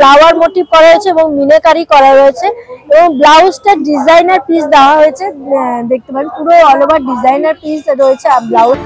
Flower motive করা হয়েছে এবং মিনাকারি করা হয়েছে এবং ব্লাউজটা ডিজাইনার পিস দেওয়া হয়েছে। দেখতে পারেন পুরো অল ওভার ডিজাইনার পিস রয়েছে blouse.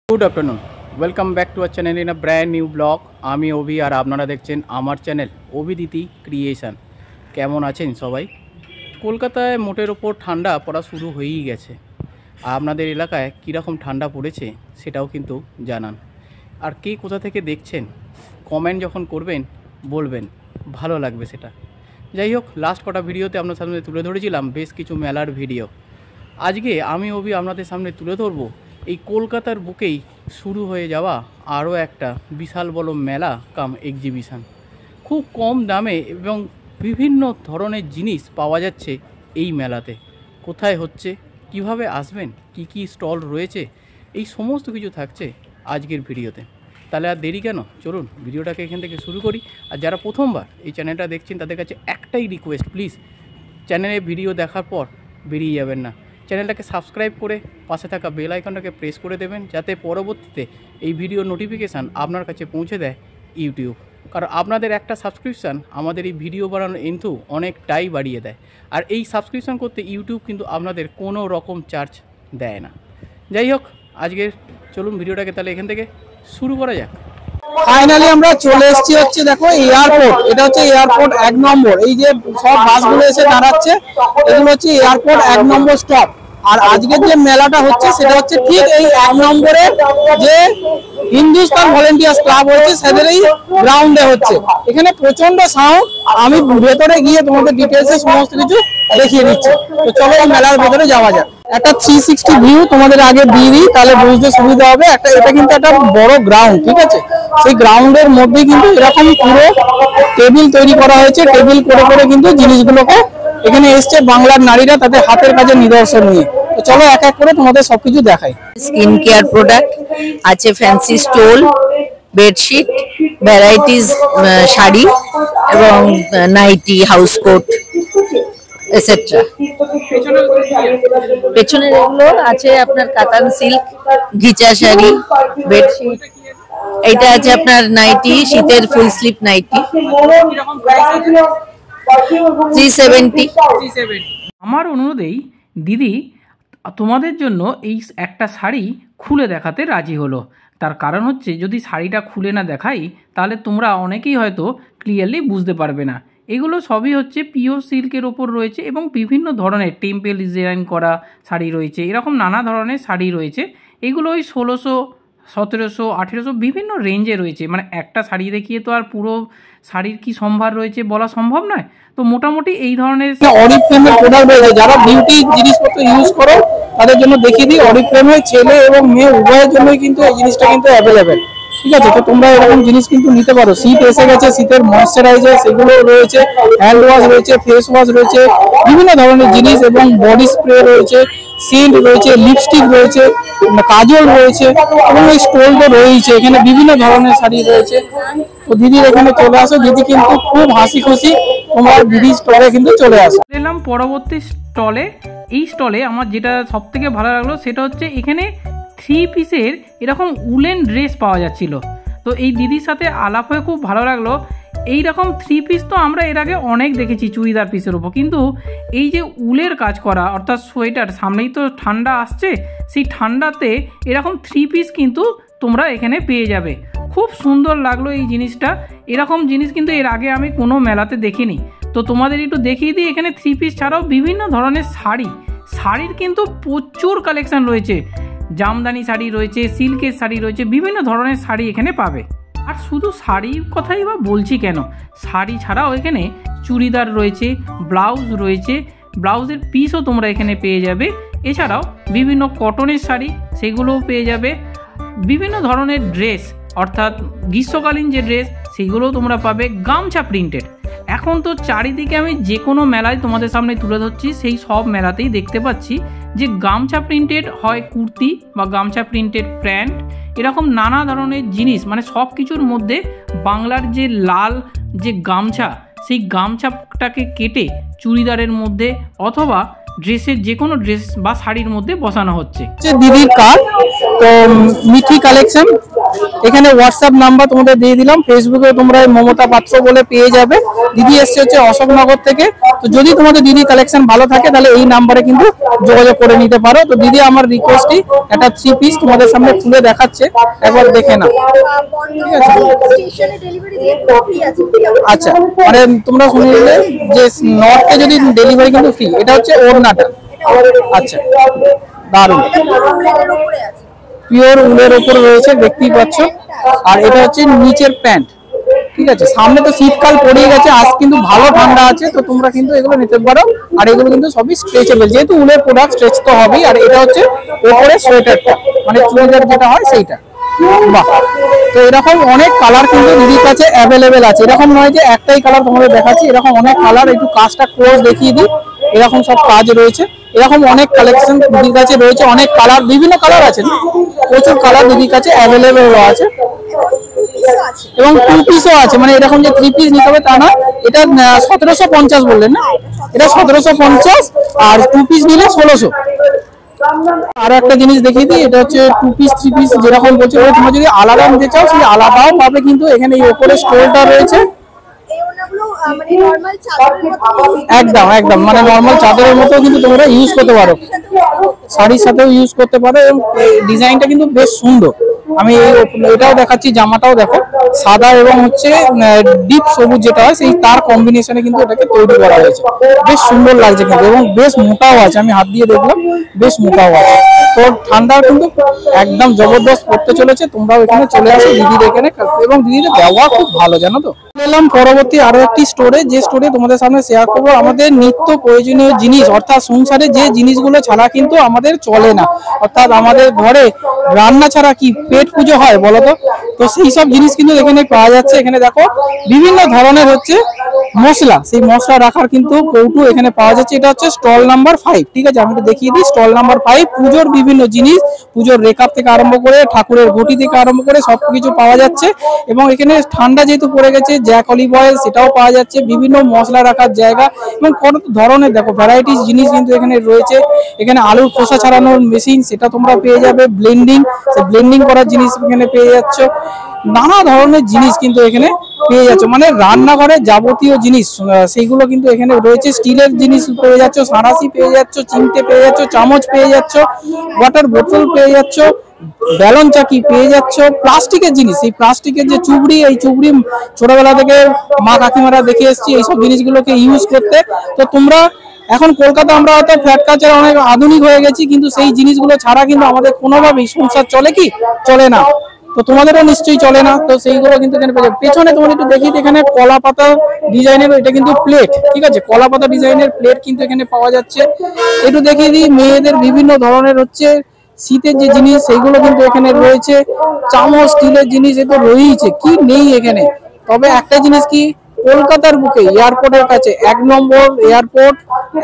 Good afternoon welcome back to our channel in a brand new blog. आमी ओबी और आपनारा देखছেন আমার চ্যানেল অভিদিতি ক্রিয়েশন। কেমন আছেন সবাই? কলকাতায় মোটের ওপর ঠান্ডা পড়া শুরু হয়েই গেছে। আপনাদের এলাকায় কীরকম ঠান্ডা পড়েছে সেটাও কিন্তু জানান। আর কে কোথা থেকে দেখছেন কমেন্ট যখন করবেন বলবেন, ভালো লাগবে সেটা। যাই হোক, লাস্ট কটা ভিডিওতে আপনার সামনে তুলে ধরেছিলাম বেশ কিছু মেলার ভিডিও। আজকে আমি ওবি আপনাদের সামনে তুলে ধরবো এই কলকাতার বুকেই শুরু হয়ে যাওয়া আরও একটা বিশাল বড় মেলা কাম এক্সিবিশন। খুব কম দামে এবং বিভিন্ন ধরনের জিনিস পাওয়া যাচ্ছে এই মেলাতে। কোথায় হচ্ছে, কিভাবে আসবেন, কি কি স্টল রয়েছে, এই সমস্ত কিছু থাকছে আজকের ভিডিওতে। তাহলে আর দেরি কেন, চলুন ভিডিওটাকে এখান থেকে শুরু করি। আর যারা প্রথমবার এই চ্যানেলটা দেখছেন তাদের কাছে একটাই রিকোয়েস্ট, প্লিজ চ্যানেলে ভিডিও দেখার পর বেরিয়ে যাবেন না, চ্যানেলটাকে সাবস্ক্রাইব করে পাশে থাকা বেল আইকনটাকে প্রেস করে দেবেন, যাতে পরবর্তীতে এই ভিডিও নোটিফিকেশান আপনার কাছে পৌঁছে দেয় ইউটিউব। কারণ আপনাদের একটা সাবস্ক্রিপশান আমাদের এই ভিডিও বানানোর কিন্তু অনেকটাই বাড়িয়ে দেয়। আর এই সাবস্ক্রিপশান করতে ইউটিউব কিন্তু আপনাদের কোনো রকম চার্জ দেয় না। যাই হোক, আজকের চলুন ভিডিওটাকে তাহলে এখান থেকে শুরু করা যাক। ফাইনালি আমরা চলে এসেছি হচ্ছে, দেখো এয়ারপোর্ট। এটা হচ্ছে এয়ারপোর্ট 1 নম্বর। এই যে সব বাসগুলো এসে দাঁড়াচ্ছে এগুলো হচ্ছে এয়ারপোর্ট 1 নম্বর স্টপ। আর আজকের যে মেলাটা হচ্ছে সেটা হচ্ছে ঠিক এই 1 নম্বরে যে হিন্দুস্তান ভলেন্টিয়ার্স ক্লাব হচ্ছে সেদের এই গ্রাউন্ডে হচ্ছে। এখানে প্রচন্ড সাউন্ড, আমি ভেতরে গিয়ে তোমাদের ডিটেলসে সমস্ত কিছু দেখিয়ে দিচ্ছি। তো চলো এই মেলার ভেতরে যাওয়া যাক। একটা 360 ভিউ তোমাদের আগে দিয়ে দিই, তাহলে বুঝতে সুবিধা হবে। এটা কিন্তু একটা বড় গ্রাউন্ড, ঠিক আছে? সেই গ্রাউন্ডের মধ্যে কিন্তু এরকম পুরো টেবিল তৈরি করা হয়েছে। টেবিল করে করে কিন্তু জিনিসগুলোকে এখানে এসছে বাংলার নারীরা তাদের হাতের কাজের নিদর্শন নিয়ে। তো চলো এক এক করে তোমাদের সবকিছু দেখাই। স্কিন কেয়ার প্রোডাক্ট আছে, fancy stole, bedsheet, varieties sari এবং নাইটি, হাউস কোট এটসেট্রা। পেছনে এগুলো আছে আপনার কাতান সিল্ক, ঘিচা শাড়ি, বেডশিট। এইটা আছে আপনার নাইটি, শীতের ফুল স্লিভ নাইটি, 370। আমার অনুরোধেই দিদি তোমাদের জন্য এই একটা শাড়ি খুলে দেখাতে রাজি হলো। তার কারণ হচ্ছে, যদি শাড়িটা খুলে না দেখাই তাহলে তোমরা অনেকেই হয়তো ক্লিয়ারলি বুঝতে পারবে না। এগুলো সবই হচ্ছে পিওর সিল্কের ওপর রয়েছে এবং বিভিন্ন ধরনের টেম্পেল ডিজাইন করা শাড়ি রয়েছে। এরকম নানা ধরনের শাড়ি রয়েছে। এগুলো ওই 1600, 1700, 1800 বিভিন্ন রেঞ্জে রয়েছে। মানে একটা শাড়ি দেখিয়ে তো আর পুরো শাড়ির কি সম্ভার রয়েছে বলা সম্ভব নয়। তো মোটামুটি এই ধরনের অরিফ্লেমের প্রোডাক্ট রয়েছে। যারা বিউটি জিনিসপত্র ইউজ করো তাদের জন্য দেখিয়ে দিই, অরিফ্লেমে ছেলে এবং মেয়ে উভয়ের জন্যই কিন্তু এই জিনিসটা কিন্তু অ্যাভেলেবেল, ঠিক আছে? তো তোমরা এরকম জিনিস কিন্তু নিতে পারো। শীত এসে গেছে, শীতের ময়েশ্চারাইজার সেগুলো রয়েছে, হ্যান্ড ওয়াশ রয়েছে, ফেস ওয়াশ রয়েছে, বিভিন্ন ধরনের জিনিস এবং বডি স্প্রে রয়েছে, সেন্ট রয়েছে, লিপস্টিক রয়েছে, কাজল রয়েছে এবং এই স্টোল তো রয়েছে। এখানে বিভিন্ন ধরনের শাড়ি রয়েছে। তো দিদির এখানে চলে আসো, দিদি কিন্তু খুব হাসি খুশি তোমার দিদির স্টলে কিন্তু চলে আসো। এলাম পরবর্তী স্টলে। এই স্টলে আমার যেটা সব থেকে ভালো লাগলো সেটা হচ্ছে এখানে 3 পিসের এরকম উলেন ড্রেস পাওয়া যাচ্ছিল। তো এই দিদির সাথে আলাপ হয়ে খুব ভালো লাগলো। এই রকম 3 পিস তো আমরা এর আগে অনেক দেখেছি চুড়িদার পিসের উপর, কিন্তু এই যে উলের কাজ করা অর্থাৎ সোয়েটার, সামনেই তো ঠান্ডা আসছে, সেই ঠান্ডাতে এরকম 3 পিস কিন্তু তোমরা এখানে পেয়ে যাবে। খুব সুন্দর লাগলো এই জিনিসটা। এরকম জিনিস কিন্তু এর আগে আমি কোনো মেলাতে দেখিনি। তো তোমাদের একটু দেখিয়ে দিই, এখানে 3 পিস ছাড়াও বিভিন্ন ধরনের শাড়ির কিন্তু প্রচুর কালেকশন রয়েছে। জামদানি শাড়ি রয়েছে, সিল্কের শাড়ি রয়েছে, বিভিন্ন ধরনের শাড়ি এখানে পাবে। আর শুধু শাড়ির কথাই বা বলছি কেন, শাড়ি ছাড়াও এখানে চুড়িদার রয়েছে, ব্লাউজ রয়েছে, ব্লাউজের পিসও তোমরা এখানে পেয়ে যাবে। এছাড়াও বিভিন্ন কটনের শাড়ি সেগুলোও পেয়ে যাবে। বিভিন্ন ধরনের ড্রেস অর্থাৎ গ্রীষ্মকালীন যে ড্রেস সেগুলোও তোমরা পাবে। গামছা প্রিন্টেড, এখন তো চারিদিকে আমি যে কোনো মেলায় তোমাদের সামনে তুলে ধরছি, সেই সব মেলাতেই দেখতে পাচ্ছি যে গামছা প্রিন্টেড হয় কুর্তি বা গামছা প্রিন্টেড প্যান্ট, এরকম নানা ধরনের জিনিস, মানে সব কিছুর মধ্যে বাংলার যে লাল যে গামছা, সেই গামছাটাকে কেটে চুড়িদারের মধ্যে অথবা ড্রেসের যে কোনো ড্রেস বা শাড়ির মধ্যে বসানো হচ্ছে। দিদির কার্ড তো মিঠি কালেকশন, এখানে হোয়াটসঅ্যাপ নাম্বার তোমাদের দিয়ে দিলাম, ফেসবুকে তোমরা মমতা পাত্র বলে পেয়ে যাবে। দিদি এসছে হচ্ছে অশোকনগর থেকে। তো যদি তোমাদের দিদি কালেকশন ভালো থাকে তাহলে এই নাম্বারে কিন্তু যোগাযোগ করে নিতে পারো। তো দিদি আমার রিকোয়েস্টই একটা 3 পিস তোমাদের সামনে খুলে দেখাচ্ছে, একবার দেখে নাও, ঠিক আছে? আচ্ছা, মানে তোমরা শুনে নিলে যে নর্থে যদি ডেলিভারি কিন্তু ফ্রি। এটা হচ্ছে ওড়নাটা, আচ্ছা দারুণ, পিওর উলের উপর রয়েছে দেখতেই পাচ্ছ। আর এটা হচ্ছে নিচের প্যান্ট, ঠিক আছে? সামনে তো শীতকাল পড়ে গেছে, আজ কিন্তু ভালো ঠান্ডা আছে, তো তোমরা কিন্তু এগুলো নিতে পারো। আর এগুলো কিন্তু সবই স্ট্রেচেবল, যেহেতু উলের প্রোডাক্ট স্ট্রেচ তো হবেই। আর এটা হচ্ছে উপরে সোয়েটারটা, মানে চুড়িদার যেটা হয় সেইটা। বাহ, তো এরকম অনেক কালার কিন্তু দিদির কাছে অ্যাভেলেবেল আছে। এরকম নয় যে একটাই কালার তোমাদের দেখাচ্ছি, এরকম অনেক কালার। একটু কাজটা ক্লোজ দেখিয়ে দিই, এরকম সব কাজ রয়েছে। এরকম অনেক কালেকশন দিদির কাছে রয়েছে, অনেক কালার, বিভিন্ন কালার আছে, প্রচুর কালার দিদির কাছে অ্যাভেলেবেল আছে। এবং 2 পিসও আছে, মানে এরকম যে 3 পিস নিতে হবে তা না। এটা 1750 বললেন না, এটা 1750, আর 2 পিস নিলে 1600। আর একটা জিনিস দেখিয়ে দিই, এটা হচ্ছে 2 পিস 3 পিস যেরকম বলছে, তোমরা যদি আলাদা নিতে চাও সেই আলাদাও পাবে, কিন্তু এখানে এই উপরে স্টোরটা রয়েছে। একদম একদম মানে নর্মাল চাদরের মতো কিন্তু তোমরা ইউজ করতে পারো, শাড়ির সাথেও ইউজ করতে পারো। এবং ডিজাইনটা কিন্তু বেশ সুন্দর। আমি এটাও দেখাচ্ছি, জামাটাও দেখো, সাদা এবং হচ্ছে ডিপ সবুজ যেটা হয় সেই তার কম্বিনেশনে কিন্তু এটাকে তৈরি করা হয়েছে। বেশ সুন্দর লাগছে কিন্তু, এবং বেশ মোটাও আছে, আমি হাত দিয়ে দেখলাম বেশ মোটাও আছে। তো ঠান্ডা কিন্তু একদম জবরদস্ত পড়তে চলেছে। তোমরাও এখানে চলে আসো দিদির এখানে, এবং দিদিদের ব্যবহার খুব ভালো, জানো তো। এলাম পরবর্তী আরো একটি স্টোরে, যে স্টোরে তোমাদের সামনে শেয়ার করবো আমাদের নিত্য প্রয়োজনীয় জিনিস, অর্থাৎ সংসারে যে জিনিসগুলো ছাড়া কিন্তু আমাদের চলে না। অর্থাৎ আমাদের ঘরে রান্না ছাড়া কি পেট পুজো হয় বলতো? তো সেই সব জিনিস কিন্তু এখানে পাওয়া যাচ্ছে। এখানে দেখো বিভিন্ন ধরনের হচ্ছে মশলা, সেই মশলা রাখার কিন্তু কৌটো এখানে পাওয়া যাচ্ছে। এটা হচ্ছে স্টল নাম্বার 5, ঠিক আছে? আমি তো দেখিয়ে দিই, স্টল নাম্বার 5। পুজোর বিভিন্ন জিনিস, পুজোর রেকআপ থেকে আরম্ভ করে ঠাকুরের ঘটি থেকে আরম্ভ করে সবকিছু পাওয়া যাচ্ছে। এবং এখানে ঠান্ডা যেহেতু পড়ে গেছে, জ্যাক অলিভ অয়েল সেটাও পাওয়া যাচ্ছে, বিভিন্ন মশলা রাখার জায়গা, এবং কত ধরনের দেখো ভ্যারাইটিস জিনিস কিন্তু এখানে রয়েছে। এখানে আলুর খোসা ছাড়ানোর মেশিন, সেটা তোমরা পেয়ে যাবে। ব্লেন্ডিং করার জিনিস এখানে পেয়ে যাচ্ছ। নানা ধরনের জিনিস কিন্তু এখানে পেয়ে যাচ্ছ, মানে রান্নাঘরের যাবতীয় জিনিস সেইগুলো কিন্তু এখানে রয়েছে। স্টিলের জিনিস পেয়ে যাচ্ছ, সাঁড়াশি পেয়ে যাচ্ছ, চিমটে পেয়ে যাচ্ছ, চামচ পেয়ে যাচ্ছ, ওয়াটার বোতল পেয়ে যাচ্ছ, ব্যালন চাকি পেয়ে যাচ্ছ। প্লাস্টিকের জিনিস, এই প্লাস্টিকের যে চুবড়ি, এই চুবড়ি ছোটবেলা থেকে মা কাকিমারা দেখে এসেছি এইসব জিনিসগুলোকে ইউজ করতে। তো তোমরা এখন কলকাতা আমরা হয়তো ফ্ল্যাট কালচারে অনেক আধুনিক হয়ে গেছি, কিন্তু সেই জিনিসগুলো ছাড়া কিন্তু আমাদের কোনোভাবেই সংসার চলে কি চলে না। তো তোমাদেরও নিশ্চয়ই চলে না। তো সেইগুলো কিন্তু এখানে পেছনে তোমাদের একটু দেখি, এখানে কলা পাতা ডিজাইনের, এটা কিন্তু প্লেট, ঠিক আছে? কলা পাতা ডিজাইনের প্লেট কিন্তু এখানে পাওয়া যাচ্ছে। একটু দেখিয়ে দিই, মেয়েদের বিভিন্ন ধরনের হচ্ছে শীতের যে জিনিস সেইগুলো কিন্তু এখানে রয়েছে। চামচ, স্টিলের জিনিস এ তো রয়েছে, কি নেই এখানে? তবে একটা জিনিস কি, কলকাতার বুকে এয়ারপোর্টের কাছে 1 নম্বর এয়ারপোর্ট,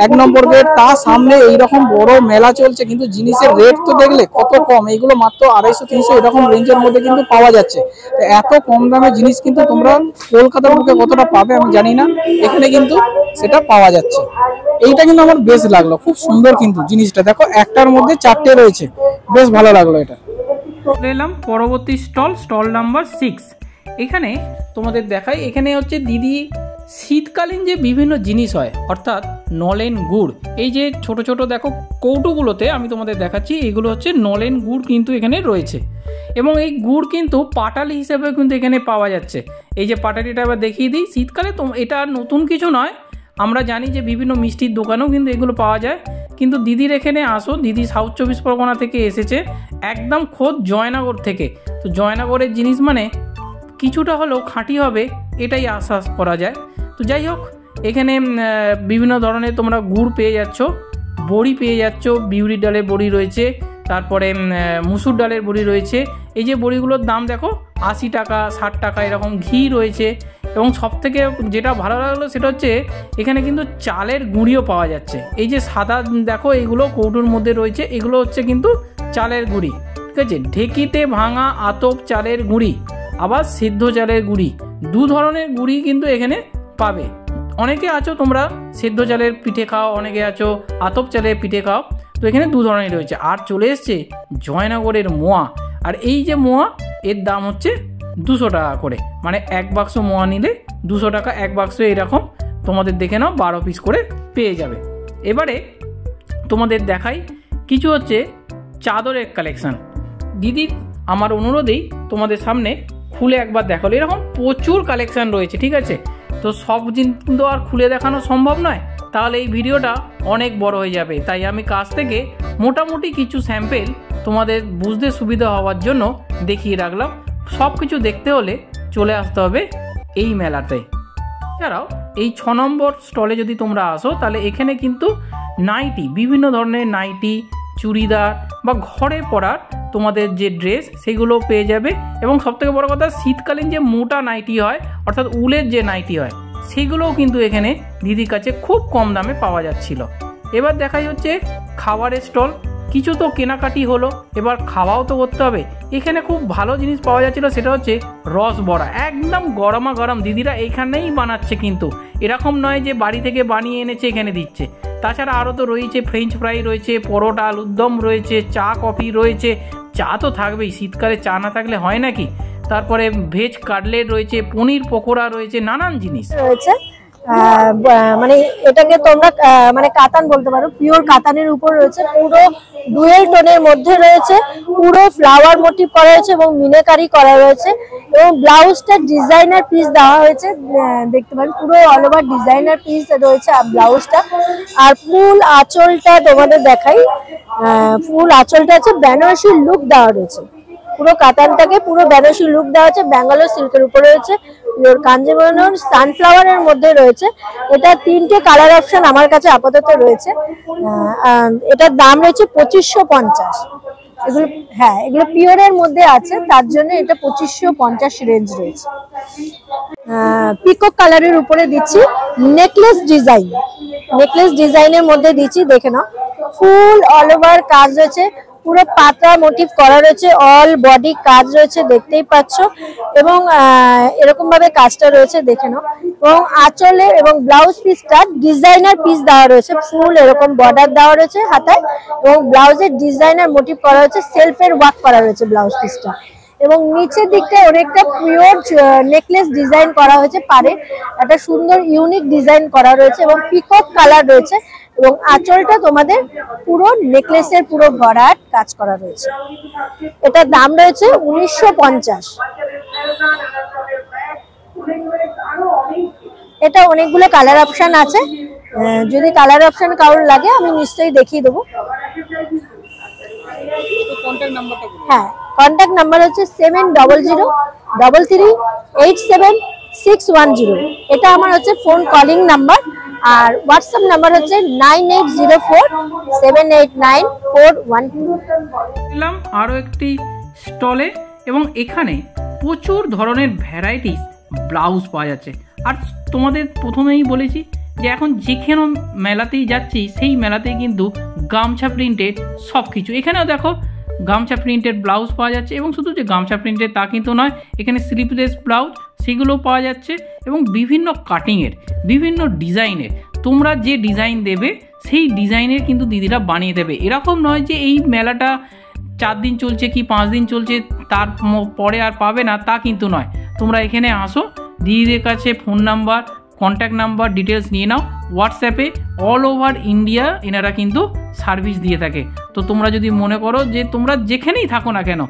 1 নম্বর গেট, তার সামনে এইরকম বড় মেলা চলছে, কিন্তু জিনিসের রেট তো দেখলে কত কম। এইগুলো মাত্র 250-300 এরকম রেঞ্জের মধ্যে কিন্তু পাওয়া যাচ্ছে। তো এত কম দামে জিনিস কিন্তু তোমরা কলকাতার বুকে কতটা পাবে আমি জানি না, এখানে কিন্তু সেটা পাওয়া যাচ্ছে। এইটা কিন্তু আমার বেশ লাগলো, খুব সুন্দর কিন্তু জিনিসটা দেখো, একটার মধ্যে 4টে রয়েছে, বেশ ভালো লাগলো এটা। এলাম পরবর্তী স্টল নাম্বার 6। এখানে তোমাদের দেখাই, এখানে হচ্ছে দিদি শীতকালীন যে বিভিন্ন জিনিস হয় অর্থাৎ নলেন গুড়, এই যে ছোট ছোট দেখো কৌটোগুলোতে আমি তোমাদের দেখাচ্ছি, এগুলো হচ্ছে নলেন গুড় কিন্তু এখানে রয়েছে। এবং এই গুড় কিন্তু পাটালি হিসেবে কিন্তু এখানে পাওয়া যাচ্ছে। এই যে পাটালিটা আবার দেখিয়ে দিই, শীতকালে তো এটা নতুন কিছু নয়, আমরা জানি যে বিভিন্ন মিষ্টির দোকানেও কিন্তু এগুলো পাওয়া যায়। কিন্তু দিদির এখানে আসো, দিদি সাউথ 24 পরগনা থেকে এসেছে, একদম খোদ জয়নগর থেকে। তো জয়নগরের জিনিস মানে কিছুটা হলেও খাঁটি হবে এটাই আশা করা যায়। তো যাই হোক, এখানে বিভিন্ন ধরনের তোমরা গুড় পেয়ে যাচ্ছ, বড়ি পেয়ে যাচ্ছ, বিউরি ডালের বড়ি রয়েছে, তারপরে মুসুর ডালের বড়ি রয়েছে। এই যে বড়িগুলোর দাম দেখো 80 টাকা 60 টাকা এরকম। ঘি রয়েছে এবং সবথেকে যেটা ভালো লাগলো সেটা হচ্ছে এখানে কিন্তু চালের গুঁড়িও পাওয়া যাচ্ছে। এই যে সাদা দেখো এইগুলো কৌটোর মধ্যে রয়েছে, এগুলো হচ্ছে কিন্তু চালের গুঁড়ি, ঠিক আছে। ঢেকিতে ভাঙা আতপ চালের গুঁড়ি, আবার সিদ্ধ চালের গুঁড়ি, দু ধরনের গুঁড়ি কিন্তু এখানে পাবে। অনেকে আছো তোমরা সিদ্ধ চালের পিঠে খাও, অনেকে আছো আতপ চালের পিঠে খাও, তো এখানে দু ধরনের রয়েছে। আর চলে এসছে জয়নগরের মোয়া, আর এই যে মোয়া এর দাম হচ্ছে 200 টাকা করে, মানে এক বাক্স মোয়া নিলে 200 টাকা এক বাক্স, এরকম তোমাদের দেখে নাও 12 পিস করে পেয়ে যাবে। এবারে তোমাদের দেখাই কিছু হচ্ছে চাদরের কালেকশান। দিদি আমার অনুরোধেই তোমাদের সামনে খুলে একবার দেখালো, এরকম প্রচুর কালেকশান রয়েছে, ঠিক আছে। তো সব জিনিস কিন্তু আর খুলে দেখানো সম্ভব নয়, তাহলে এই ভিডিওটা অনেক বড় হয়ে যাবে। তাই আমি কাছ থেকে মোটামুটি কিছু স্যাম্পেল তোমাদের বুঝতে সুবিধা হওয়ার জন্য দেখিয়ে রাখলাম। সব কিছু দেখতে হলে চলে আসতে হবে এই মেলাতে। এছাড়াও এই 6 নম্বর স্টলে যদি তোমরা আসো তাহলে এখানে কিন্তু নাইটি, বিভিন্ন ধরনের নাইটি, চুড়িদার বা ঘরে পরার তোমাদের যে ড্রেস সেগুলো পেয়ে যাবে। এবং সবথেকে বড় কথা, শীতকালীন যে মোটা নাইটি হয় অর্থাৎ উলের যে নাইটি হয় সেগুলোও কিন্তু এখানে দিদির কাছে খুব কম দামে পাওয়া যাচ্ছিল। এবার দেখাই হচ্ছে খাবারের স্টল। কিছু তো কেনাকাটি হলো, এবার খাওয়াও তো করতে হবে। এখানে খুব ভালো জিনিস পাওয়া যাচ্ছিল, সেটা হচ্ছে রস বড়া, একদম গরমা গরম দিদিরা এইখানেই বানাচ্ছে, কিন্তু এরকম নয় যে বাড়ি থেকে বানিয়ে এনেছে এখানে দিচ্ছে। তাছাড়া আরও তো রয়েছে ফ্রেঞ্চ ফ্রাই রয়েছে, পরোটা আলুর দম রয়েছে, চা কফি রয়েছে, চা তো থাকবেই, শীতকালে চা না থাকলে হয় নাকি। তারপরে ভেজ কাটলেট রয়েছে, পনির পকোড়া রয়েছে, নানান জিনিস রয়েছে। মানে এটাকে তোমরা মানে কাতান বলতে পারো, পিওর কাতানের উপর রয়েছে, পুরো ডুয়েল টোনের মধ্যে রয়েছে, পুরো ফ্লাওয়ার মোটিভ করা হয়েছে এবং মিনাকারি করা রয়েছে। এবং ব্লাউজটা ডিজাইনার পিস দেওয়া হয়েছে, দেখতে পারেন পুরো অল ওভার ডিজাইনার পিস রয়েছে ব্লাউজটা। আর ফুল আঁচলটা তোমাদের দেখাই, ফুল আঁচলটা আছে বেনারসি লুক দেওয়া রয়েছে, পুরো কাতানটাকে পুরো বেনারসি লুক দেওয়া আছে, ব্যাঙ্গালোর সিল্কের উপর রয়েছে, কাঞ্জিবরম সানফ্লাওয়ারের মধ্যে রয়েছে। এটা 3টে কালার অপশন আমার কাছে আপাতত রয়েছে। এটার দাম রয়েছে 2550। এগুলো হ্যাঁ, এগুলো পিওরের মধ্যে আছে, তার জন্য এটা 2550 রেঞ্জ রয়েছে। পিকক কালারের উপরে দিচ্ছি নেকলেস ডিজাইন, নেকলেস ডিজাইনের মধ্যে দিচ্ছি, দেখে নাও ফুল অল ওভার কাজ রয়েছে, পুরো পাতা মোটিভ করা রয়েছে, অল বডি কাজ রয়েছে দেখতেই পাচ্ছ। এবং এরকম ভাবে কাজটা রয়েছে দেখে নাও। এবং আঁচলে এবং ব্লাউজ পিসটা ডিজাইনার পিস দেওয়া রয়েছে, ফুল এরকম বর্ডার দেওয়া রয়েছে হাতায়, এবং ব্লাউজের ডিজাইনার মোটিভ করা হয়েছে, সেলফের ওয়ার্ক করা রয়েছে ব্লাউজ পিসটা। এবং নিচের দিকটা অনেকটা পিওর নেকলেস ডিজাইন করা হয়েছে, পারে একটা সুন্দর ইউনিক ডিজাইন করা রয়েছে এবং পিকক কালার রয়েছে। এবং আঁচলটা তোমাদের পুরো নেকলেসের পুরো ভরাট কাজ করা রয়েছে। এটার দাম রয়েছে 1950। এটা অনেকগুলো কালার অপশন আছে, যদি কালার অপশন কারোর লাগে আমি নিশ্চয়ই দেখিয়ে দেবো। হ্যাঁ, কন্ট্যাক্ট নাম্বার হচ্ছে 7003387610। এটা আমার হচ্ছে ফোন কলিং নাম্বার, আর হোয়াটসঅ্যাপ নাম্বার হচ্ছে 9804789412। এলাম আরও একটি স্টলে, এবং এখানে প্রচুর ধরনের ভ্যারাইটিস ব্লাউজ পাওয়া যাচ্ছে। আর তোমাদের প্রথমেই বলেছি যে এখন যেখানে মেলাতেই যাচ্ছি সেই মেলাতেই কিন্তু গামছা প্রিন্টেড সব কিছু। এখানেও দেখো গামছা প্রিন্টেড ব্লাউজ পাওয়া যাচ্ছে, এবং শুধু যে গামছা প্রিন্টেড তা কিন্তু নয়, এখানে স্লিভলেস ব্লাউজ সেগুলোও পাওয়া যাচ্ছে, এবং বিভিন্ন কাটিংয়ের বিভিন্ন ডিজাইনের তোমরা যে ডিজাইন দেবে সেই ডিজাইনের কিন্তু দিদিরা বানিয়ে দেবে। এরকম নয় যে এই মেলাটা 4 দিন চলছে কি 5 দিন চলছে তার পরে আর পাবে না তা কিন্তু নয়। তোমরা এখানে আসো, দিদিদের কাছে phone number, contact number, details নিয়ে নাও। হোয়াটসঅ্যাপে অল ওভার ইন্ডিয়া এনারা কিন্তু সার্ভিস দিয়ে থাকে। তো তোমরা যদি মনে করো যে তোমরা যেখানেই থাকো না কেন,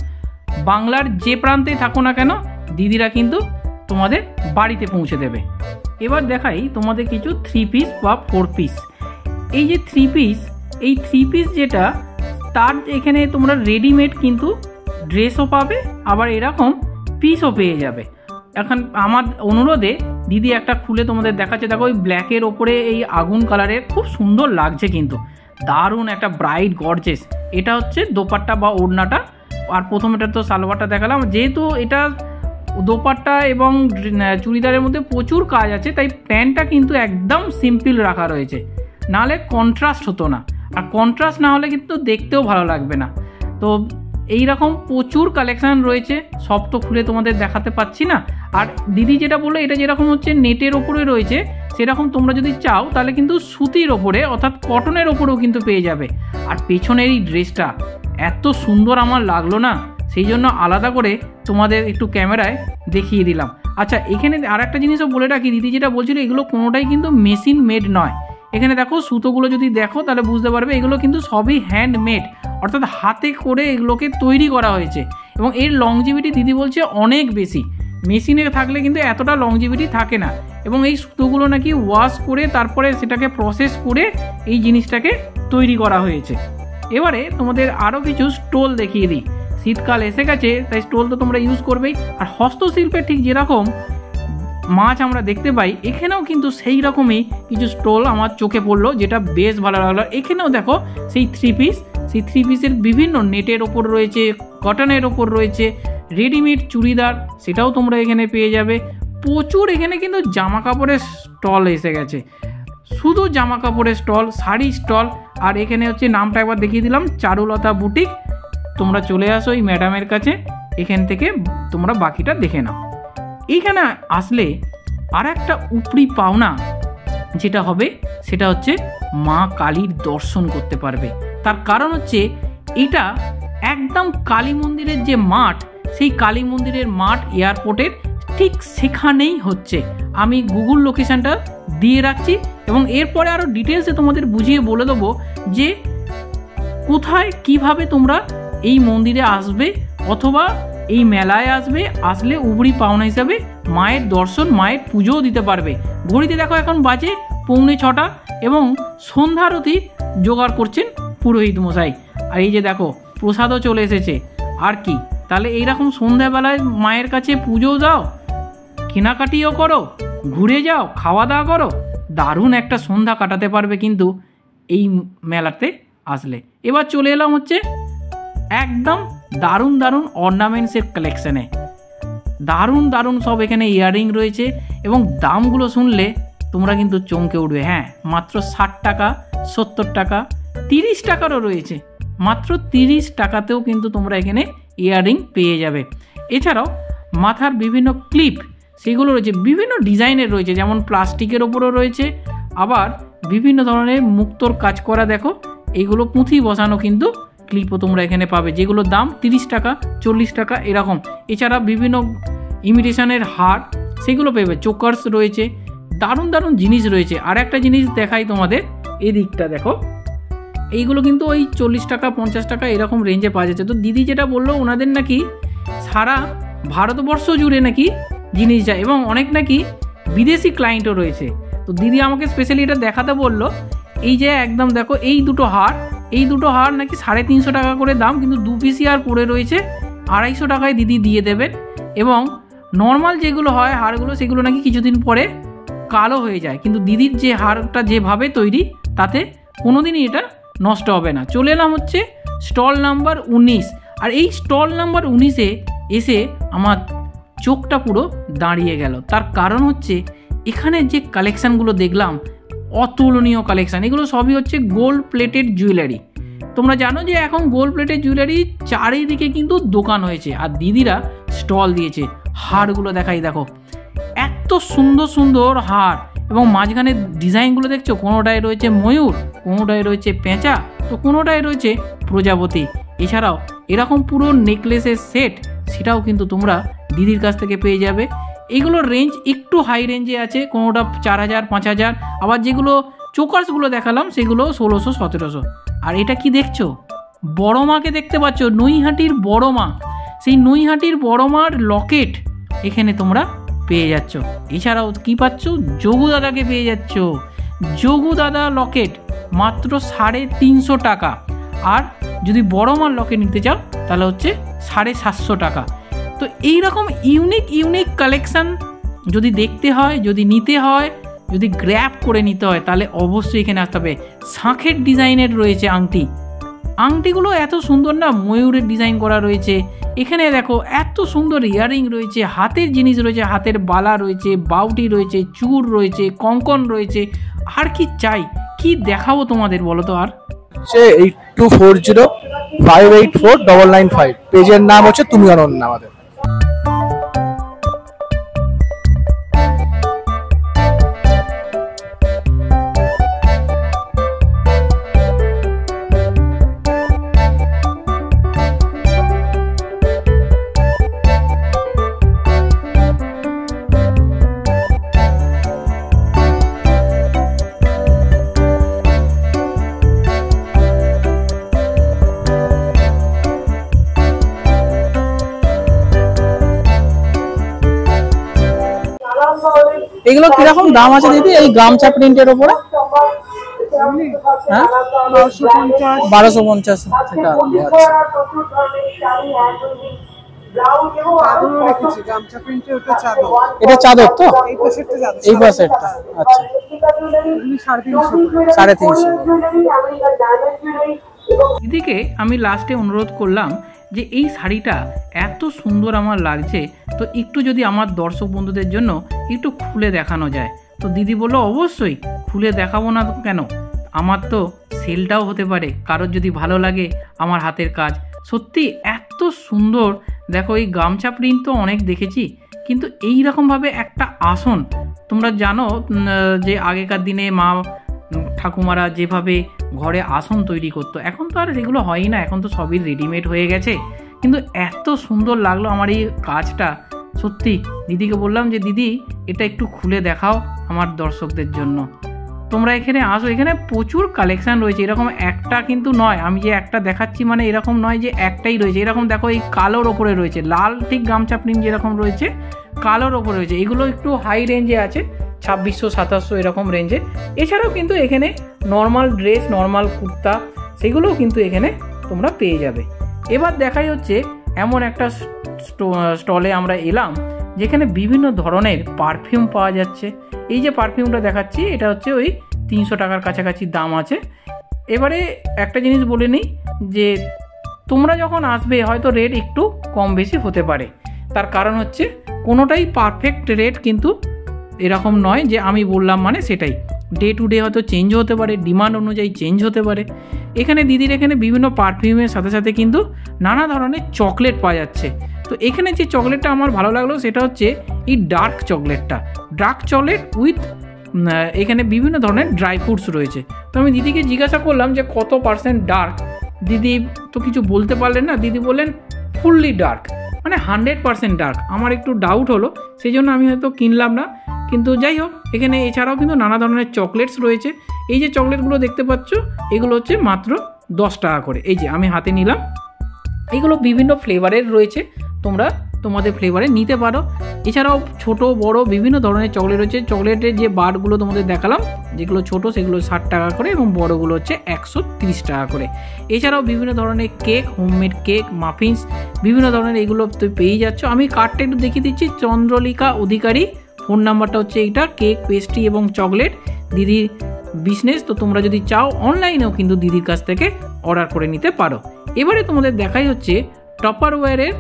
বাংলার যে প্রান্তেই থাকো না কেন, দিদিরা কিন্তু তোমাদের বাড়িতে পৌঁছে দেবে। এবার দেখাই তোমাদের কিছু 3 পিস বা 4 পিস। এই যে 3 পিস, এই 3 পিস যেটা, তার এখানে তোমরা রেডিমেড কিন্তু ড্রেসও পাবে, আবার এরকম পিসও পেয়ে যাবে। এখন আমার অনুরোধে দিদি একটা খুলে তোমাদের দেখাচ্ছে। দেখো ওই ব্ল্যাকের ওপরে এই আগুন কালারের খুব সুন্দর লাগছে, কিন্তু দারুণ একটা ব্রাইট গর্জেস। এটা হচ্ছে দোপাট্টা বা ওড়নাটা। আর প্রথম এটা তো সালোয়ারটা দেখালাম। যেহেতু এটা দোপাট্টা এবং চুড়িদারের মধ্যে প্রচুর কাজ আছে, তাই প্যান্টটা কিন্তু একদম সিম্পল রাখা রয়েছে, নাহলে কন্ট্রাস্ট হতো না। আর কন্ট্রাস্ট না হলে কিন্তু দেখতেও ভালো লাগবে না। তো এই রকম প্রচুর কালেকশান রয়েছে, সব তো খুলে তোমাদের দেখাতে পাচ্ছি না। আর দিদি যেটা বললো, এটা যেরকম হচ্ছে নেটের ওপরে রয়েছে, সেরকম তোমরা যদি চাও তাহলে কিন্তু সুতির ওপরে অর্থাৎ কটনের ওপরেও কিন্তু পেয়ে যাবে। আর পেছনের এই ড্রেসটা এত সুন্দর আমার লাগলো না, সেই জন্য আলাদা করে তোমাদের একটু ক্যামেরায় দেখিয়ে দিলাম। আচ্ছা, এখানে আর একটা জিনিসও বলে রাখি, দিদি যেটা বলছিল এগুলো কোনোটাই কিন্তু মেশিন মেড নয়। এখানে দেখো সুতোগুলো যদি দেখো তাহলে বুঝতে পারবে এগুলো কিন্তু সবই হ্যান্ডমেড, অর্থাৎ হাতে করে এগুলোকে তৈরি করা হয়েছে। এবং এর লংজিভিটি দিদি বলছে অনেক বেশি, মেশিনে থাকলে কিন্তু এতটা লংজিভিটি থাকে না। এবং এই সুতোগুলো নাকি ওয়াশ করে তারপরে সেটাকে প্রসেস করে এই জিনিসটাকে তৈরি করা হয়েছে। এবারে তোমাদের আরও কিছু স্টোল দেখিয়ে দিই। শীতকাল এসে গেছে, তাই স্টোল তো তোমরা ইউজ করবেই। আর হস্তশিল্পের ঠিক যেরকম মাছ আমরা দেখতে পাই, এখানেও কিন্তু সেই রকমই কিছু স্টোল আমার চোখে পড়লো, যেটা বেশ ভালো লাগলো। এখানেও দেখো সেই 3 পিস, সেই 3 পিসের বিভিন্ন নেটের ওপর রয়েছে, কটনের ওপর রয়েছে, রেডিমেড চুড়িদার, সেটাও তোমরা এখানে পেয়ে যাবে। প্রচুর এখানে কিন্তু জামা কাপড়ের স্টল এসে গেছে, শুধু জামা কাপড়ের স্টল, শাড়ি স্টল। আর এখানে হচ্ছে নামটা একবার দেখিয়ে দিলাম, চারুলতা বুটিক। তোমরা চলে আসো এই ম্যাডামের কাছে, এখান থেকে তোমরা বাকিটা দেখে নাও। এইখানে আসলে আর একটা উপরি পাওনা যেটা হবে, সেটা হচ্ছে মা কালীর দর্শন করতে পারবে। তার কারণ হচ্ছে এটা একদম কালী মন্দিরের যে মাঠ, সেই কালী মন্দিরের মাঠ এয়ারপোর্টের ঠিক সেখানেই হচ্ছে। আমি গুগল লোকেশানটা দিয়ে রাখছি এবং এরপরে আরও ডিটেলসে তোমাদের বুঝিয়ে বলে দেবো যে কোথায় কিভাবে তোমরা এই মন্দিরে আসবে অথবা এই মেলায় আসলে উপরি পাওনা হিসাবে মায়ের দর্শন, মায়ের পুজোও দিতে পারবে। ঘড়িতে দেখো এখন বাজে 5:45 এবং সন্ধ্যারতি জোগাড় করছেন পুরোহিত মশাই। আর এই যে দেখো প্রসাদও চলে এসেছে। আর কি, তাহলে এইরকম সন্ধ্যাবেলায় মায়ের কাছে পুজো দাও, কেনাকাটিও করো, ঘুরে যাও, খাওয়া দাওয়া করো, দারুণ একটা সন্ধ্যা কাটাতে পারবে কিন্তু এই মেলাতে আসলে। এবার চলে এলাম হচ্ছে একদম দারুণ দারুণ অর্নামেন্টসের কালেকশানে। দারুণ দারুণ সব এখানে ইয়াররিং রয়েছে এবং দামগুলো শুনলে তোমরা কিন্তু চমকে উঠবে। হ্যাঁ, মাত্র 60 টাকা, 70 টাকা, 30 টাকারও রয়েছে। মাত্র 30 টাকাতেও কিন্তু তোমরা এখানে ইয়াররিং পেয়ে যাবে। এছাড়াও মাথার বিভিন্ন ক্লিপ সেগুলো রয়েছে, বিভিন্ন ডিজাইনের রয়েছে, যেমন প্লাস্টিকের ওপরও রয়েছে, আবার বিভিন্ন ধরনের মুক্তোর কাজ করা। দেখো এইগুলো পুঁথি বসানো কিন্তু ক্লিপও তোমরা এখানে পাবে, যেগুলোর দাম 30 টাকা, 40 টাকা এরকম। এছাড়া বিভিন্ন ইমিটেশনের হার সেগুলো পেবে, চোকার্স রয়েছে, দারুণ দারুণ জিনিস রয়েছে। আর একটা জিনিস দেখাই তোমাদের, এদিকটা দেখো, এইগুলো কিন্তু ওই 40 টাকা 50 টাকা এরকম রেঞ্জে পাওয়া যাচ্ছে। তো দিদি যেটা বললো, ওনাদের নাকি সারা ভারতবর্ষ জুড়ে নাকি জিনিস যায় এবং অনেক নাকি বিদেশি ক্লায়েন্টও রয়েছে। তো দিদি আমাকে স্পেশালি এটা দেখাতে বললো। এই যে একদম দেখো এই দুটো হার নাকি 350 টাকা করে দাম, কিন্তু 2 পিসি আর পড়ে রয়েছে 250 টাকায় দিদি দিয়ে দেবেন। এবং নর্মাল যেগুলো হয় হারগুলো, সেগুলো নাকি কিছুদিন পরে কালো হয়ে যায়, কিন্তু দিদির যে হারটা যেভাবে তৈরি তাতে কোনোদিনই এটা নষ্ট হবে না। চলে এলাম হচ্ছে স্টল নাম্বার 19। আর এই স্টল নাম্বার 19-এ এসে আমার চোখটা পুরো দাঁড়িয়ে গেল। তার কারণ হচ্ছে এখানে যে কালেকশানগুলো দেখলাম, অতুলনীয় কালেকশান। এগুলো সবই হচ্ছে গোল্ড প্লেটেড জুয়েলারি। তোমরা জানো যে এখন গোল্ড প্লেটেড জুয়েলারি চারিদিকে কিন্তু দোকান হয়েছে, আর দিদিরা স্টল দিয়েছে। হারগুলো দেখাই, দেখো এত সুন্দর সুন্দর হার, এবং মাঝখানে ডিজাইনগুলো দেখছো, কোনোটায় রয়েছে ময়ূর, কোনোটায় রয়েছে পেঁচা, তো কোনোটায় রয়েছে প্রজাপতি। এছাড়াও এরকম পুরো নেকলেসের সেট সেটাও কিন্তু তোমরা দিদির কাছ থেকে পেয়ে যাবে। এগুলোর রেঞ্জ একটু হাই রেঞ্জে আছে, কোনোটা 4000 5000, আবার যেগুলো চোকার্সগুলো দেখালাম সেগুলো 1600 1700। আর এটা কি দেখছো, বড় মাকে দেখতে পাচ্ছ, নৈহাটির বড় মা। সেই নৈহাটির বড় মার লকেট এখানে তোমরা পেয়ে যাচ্ছ। এছাড়াও কি পাচ্ছ, যোগু দাদাকে পেয়ে যাচ্ছ। যোগু দাদা লকেট মাত্র 350 টাকা। আর যদি বড় মার লকেট নিতে চাও তাহলে হচ্ছে 750 টাকা। তো এইরকম ইউনিক কালেকশান যদি দেখতে হয়, যদি নিতে হয়, যদি গ্র্যাব করে নিতে হয় তাহলে অবশ্যই এখানে আসতে হবে। শাঁখের ডিজাইনের রয়েছে আংটিগুলো এত সুন্দর না, ময়ূরের ডিজাইন করা রয়েছে। এখানে দেখো এত সুন্দর ইয়াররিং রয়েছে, হাতের জিনিস রয়েছে, হাতের বালা রয়েছে, বাউটি রয়েছে, চূড় রয়েছে, কঙ্কন রয়েছে। আর কি চাই, কি দেখাবো তোমাদের বলো তো। আর 8240584995 পেজের নাম হচ্ছে তুমি অনন্য আমাদের। এগুলো কিরকম দাম আছে দিদি এই গামছা প্রিন্টের উপরে? হ্যাঁ 1250 টাকা। এটা চাদর তো, এই পাশেরটা আচ্ছা 350। দিদিকে আমি লাস্টে অনুরোধ করলাম যে এই শাড়িটা এত সুন্দর আমার লাগছে, তো একটু যদি আমার দর্শক বন্ধুদের জন্য একটু খুলে দেখানো যায়। তো দিদি বললো অবশ্যই, খুলে দেখাবো না কেন, আমার তো সেলটাও হতে পারে, কারোর যদি ভালো লাগে আমার হাতের কাজ। সত্যি এত সুন্দর। দেখো এই গামছা প্রিন্ট তো অনেক দেখেছি, কিন্তু এই রকমভাবে একটা আসন, তোমরা জানো যে আগেকার দিনে মা ঠাকুমারা যেভাবে ঘরে আসন তৈরি করতো, এখন তো আর সেগুলো হয়ই না, এখন তো সবই রেডিমেড হয়ে গেছে। কিন্তু এত সুন্দর লাগলো আমার এই কাজটা। সত্যি দিদিকে বললাম যে দিদি এটা একটু খুলে দেখাও আমার দর্শকদের জন্য। তোমরা এখানে আসো, এখানে প্রচুর কালেকশান রয়েছে, এরকম একটা কিন্তু নয়, আমি যে একটা দেখাচ্ছি মানে এরকম নয় যে একটাই রয়েছে। এরকম দেখো এই কালোর ওপরে রয়েছে, লাল ঠিক গামছা প্রিন্ট যেরকম রয়েছে কালোর ওপরে রয়েছে। এগুলো একটু হাই রেঞ্জে আছে, 2600 2700 এরকম রেঞ্জে। এছাড়াও কিন্তু এখানে নর্মাল ড্রেস, নর্মাল কুর্তা, সেগুলোও কিন্তু এখানে তোমরা পেয়ে যাবে। এবার দেখাই হচ্ছে এমন একটা স্টলে আমরা এলাম যেখানে বিভিন্ন ধরনের পারফিউম পাওয়া যাচ্ছে। এই যে পারফিউমটা দেখাচ্ছি এটা হচ্ছে ওই 300 টাকার কাছাকাছি দাম আছে। এবারে একটা জিনিস বলে নিই যে তোমরা যখন আসবে হয়তো রেট একটু কম বেশি হতে পারে, তার কারণ হচ্ছে কোনোটাই পারফেক্ট রেট কিন্তু এরকম নয় যে আমি বললাম মানে সেটাই। ডে টু ডে হয়তো চেঞ্জ হতে পারে, ডিমান্ড অনুযায়ী চেঞ্জ হতে পারে। এখানে দিদির এখানে বিভিন্ন পারফিউমের সাথে সাথে কিন্তু নানা ধরনের চকলেট পাওয়া যাচ্ছে। তো এখানে যে চকলেটটা আমার ভালো লাগলো সেটা হচ্ছে এই ডার্ক চকলেটটা, ডার্ক চকলেট উইথ এখানে বিভিন্ন ধরনের ড্রাই ফ্রুটস রয়েছে। তো আমি দিদিকে জিজ্ঞাসা করলাম যে কত পার্সেন্ট ডার্ক, দিদি তো কিছু বলতে পারলেন না, দিদি বললেন ফুললি ডার্ক, মানে 100% ডার্ক। আমার একটু ডাউট হলো, সেই জন্য আমি হয়তো কিনলাম না। কিন্তু যাই হোক, এখানে এছাড়াও কিন্তু নানা ধরনের চকলেটস রয়েছে। এই যে চকলেটগুলো দেখতে পাচ্ছ এগুলো হচ্ছে মাত্র 10 টাকা করে। এই যে আমি হাতে নিলাম, এগুলো বিভিন্ন ফ্লেভারের রয়েছে, তোমরা তোমাদের ফ্লেভারে নিতে পারো। এছাড়াও ছোট বড় বিভিন্ন ধরনের চকলেট রয়েছে। চকলেটের যে বারগুলো তোমাদের দেখালাম, যেগুলো ছোট সেগুলো 60 টাকা করে এবং বড়গুলো হচ্ছে 130 টাকা করে। এছাড়াও বিভিন্ন ধরনের কেক, হোমমেড কেক, মাফিনস, বিভিন্ন ধরনের এগুলো তো পেয়েই যাচ্ছ। আমি কার্ডটা একটু দেখিয়ে দিচ্ছি, চন্দ্রলিকা অধিকারী, ফোন নাম্বারটা হচ্ছে এইটা। কেক, পেস্ট্রি এবং চকলেট দিদির বিজনেস। তো তোমরা যদি চাও অনলাইনেও কিন্তু দিদির কাছ থেকে অর্ডার করে নিতে পারো। এবারে তোমাদের দেখাই হচ্ছে টপারওয়্যারের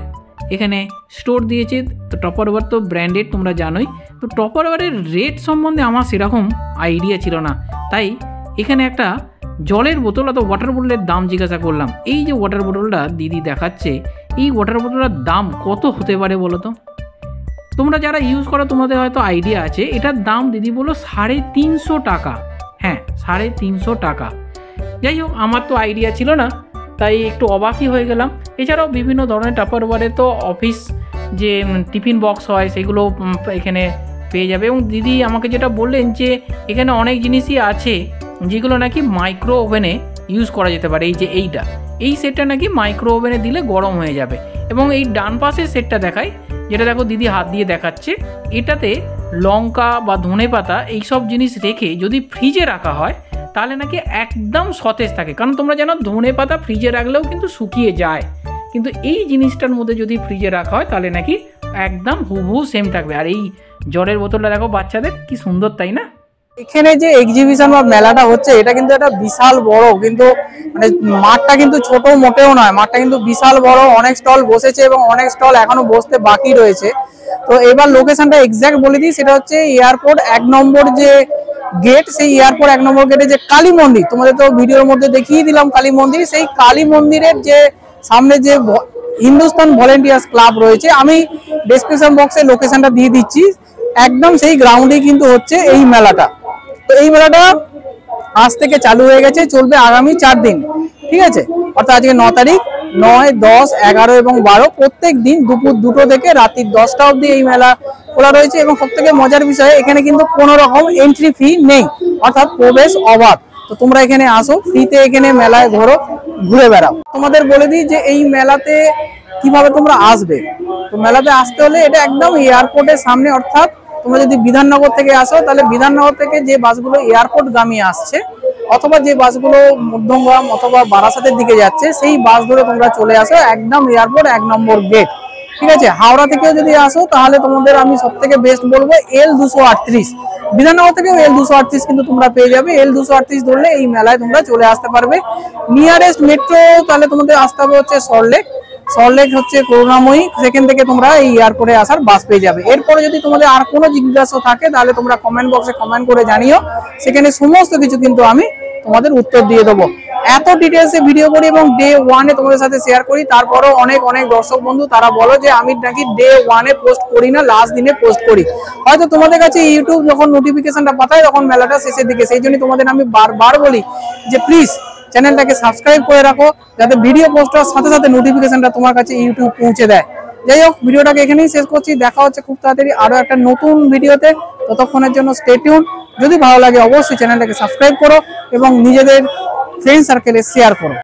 এখানে স্টোর দিয়েছে। তো টপারওয়্যার তো ব্র্যান্ডেড তোমরা জানোই। তো টপারওয়্যারের রেট সম্বন্ধে আমার সেরকম আইডিয়া ছিল না, তাই এখানে একটা জলের বোতল অথবা ওয়াটার বোতলের দাম জিজ্ঞাসা করলাম। এই যে ওয়াটার বোতলটা দিদি দেখাচ্ছে, এই ওয়াটার বোতলটার দাম কত হতে পারে বলো তো? তোমরা যারা ইউজ করো তোমাদের হয়তো আইডিয়া আছে। এটার দাম দিদি বললো 350 টাকা। হ্যাঁ, 350 টাকা। যাই হোক, আমার তো আইডিয়া ছিল না, তাই একটু অবাকই হয়ে গেলাম। এছাড়াও বিভিন্ন ধরনের টাপারওয়ারে তো অফিস যে টিফিন বক্স হয় সেগুলো এখানে পেয়ে যাবে। এবং দিদি আমাকে যেটা বললেন যে এখানে অনেক জিনিসই আছে যেগুলো নাকি মাইক্রো ওভেনে ইউজ করা যেতে পারে। এই যে এই সেটটা নাকি মাইক্রো ওভেনে দিলে গরম হয়ে যাবে। এবং এই ডান পাশের সেটটা দেখায়, যেটা দেখো দিদি হাত দিয়ে দেখাচ্ছে, এটাতে লঙ্কা বা ধনেপাতা এইসব জিনিস রেখে যদি ফ্রিজে রাখা হয় তাহলে নাকি একদম সতেজ থাকে। কারণ তোমরা জানো ধনেপাতা ফ্রিজে রাখলেও কিন্তু শুকিয়ে যায়, কিন্তু এই জিনিসটার মধ্যে যদি ফ্রিজে রাখা হয় তাহলে নাকি একদম হুবহু সেম থাকবে। আর এই জলের বোতলটা দেখো বাচ্চাদের কি সুন্দর, তাই না? এখানে যে এক্সিবিশন বা মেলাটা হচ্ছে এটা কিন্তু একটা বিশাল বড়, কিন্তু মানে মাঠটা কিন্তু ছোট মোটেও নয়, মাঠটা কিন্তু বিশাল বড়। অনেক স্টল বসেছে এবং অনেক স্টল এখনো বসতে বাকি রয়েছে। তো এবার লোকেশনটা এক্সাক্ট বলে দিই, সেটা হচ্ছে এয়ারপোর্ট 1 নম্বর যে গেট, সেই এয়ারপোর্ট 1 নম্বর গেটে যে কালী মন্দির, তোমাদের তো ভিডিওর মধ্যে দেখিয়ে দিলাম কালী মন্দির, সেই কালী মন্দিরের যে সামনে যে হিন্দুস্তান ভলেন্টিয়ার্স ক্লাব রয়েছে, আমি ডেসক্রিপশন বক্সে লোকেশনটা দিয়ে দিচ্ছি, একদম সেই গ্রাউন্ডেই কিন্তু হচ্ছে এই মেলাটা। তো এই মেলাটা আজ থেকে চালু হয়ে গেছে, চলবে আগামী 4 দিন, ঠিক আছে? অর্থাৎ আজকে 9 তারিখ, 9, 10, 11 এবং 12 প্রত্যেক দিন দুপুর 2টো থেকে রাত্রি 10টা অবধি এই মেলা খোলা রয়েছে। এবং সব থেকে মজার বিষয়, এখানে কিন্তু কোনো রকম এন্ট্রি ফি নেই, অর্থাৎ প্রবেশ অবাধ। তো তোমরা এখানে আসো, ফ্রিতে এখানে মেলায় ঘুরে বেড়াও। তোমাদের বলে দিই যে এই মেলাতে কিভাবে তোমরা আসবে। তো মেলাতে আসতে হলে এটা একদম এয়ারপোর্টের সামনে, অর্থাৎ তোমরা যদি বিধাননগর থেকে আসো তাহলে বিধাননগর থেকে যে বাসগুলো এয়ারপোর্ট গামী আসছে, অথবা যে বাসগুলো মধ্যমগ্রাম অথবা বারাসাতের দিকে যাচ্ছে, সেই বাস ধরে তোমরা চলে আসো একদম এয়ারপোর্ট 1 নম্বর গেট, ঠিক আছে? হাওড়া থেকেও যদি আসো তাহলে তোমাদের আমি সব থেকে বেস্ট বলবো L238, বিধাননগর থেকেও L238 কিন্তু তোমরা পেয়ে যাবে। L238 ধরলে এই মেলায় তোমরা চলে আসতে পারবে। নিয়ারেস্ট মেট্রো তাহলে তোমাদের আসতে হবে হচ্ছে সল্টলেক হচ্ছে করুণাময়ী, সেখান থেকে তোমরা এই এয়ারপোর্টে আসার বাস পেয়ে যাবে। এরপরে যদি তোমাদের আর কোনো জিজ্ঞাসা থাকে তাহলে তোমরা কমেন্ট বক্সে কমেন্ট করে জানিও, সেখানে সমস্ত কিছু কিন্তু আমি তোমাদের উত্তর দিয়ে দেবো। এত ডিটেলসে ভিডিও করি এবং ডে 1-এ তোমাদের সাথে শেয়ার করি, তারপরেও অনেক দর্শক বন্ধু তারা বলো যে আমি নাকি ডে 1-এ পোস্ট করি না, লাস্ট দিনে পোস্ট করি। হয়তো তোমাদের কাছে ইউটিউব যখন নোটিফিকেশনটা পাঠায় তখন মেলাটা শেষের দিকে, সেই জন্য তোমাদের আমি বারবার বলি যে প্লিজ চ্যানেলটাকে সাবস্ক্রাইব করে রাখো, যাতে ভিডিও পোস্ট হওয়ার সাথে সাথে নোটিফিকেশনটা তোমার কাছে ইউটিউব পৌঁছে দেয়। যাই হোক, ভিডিওটাকে এখানেই শেষ করছি, দেখা হচ্ছে খুব তাড়াতাড়ি আরো একটা নতুন ভিডিওতে। ততক্ষণের জন্য স্টে টিউন। যদি ভালো লাগে অবশ্যই চ্যানেলটাকে সাবস্ক্রাইব করো এবং নিজেদের ফ্রেন্ড সার্কেলে শেয়ার করো।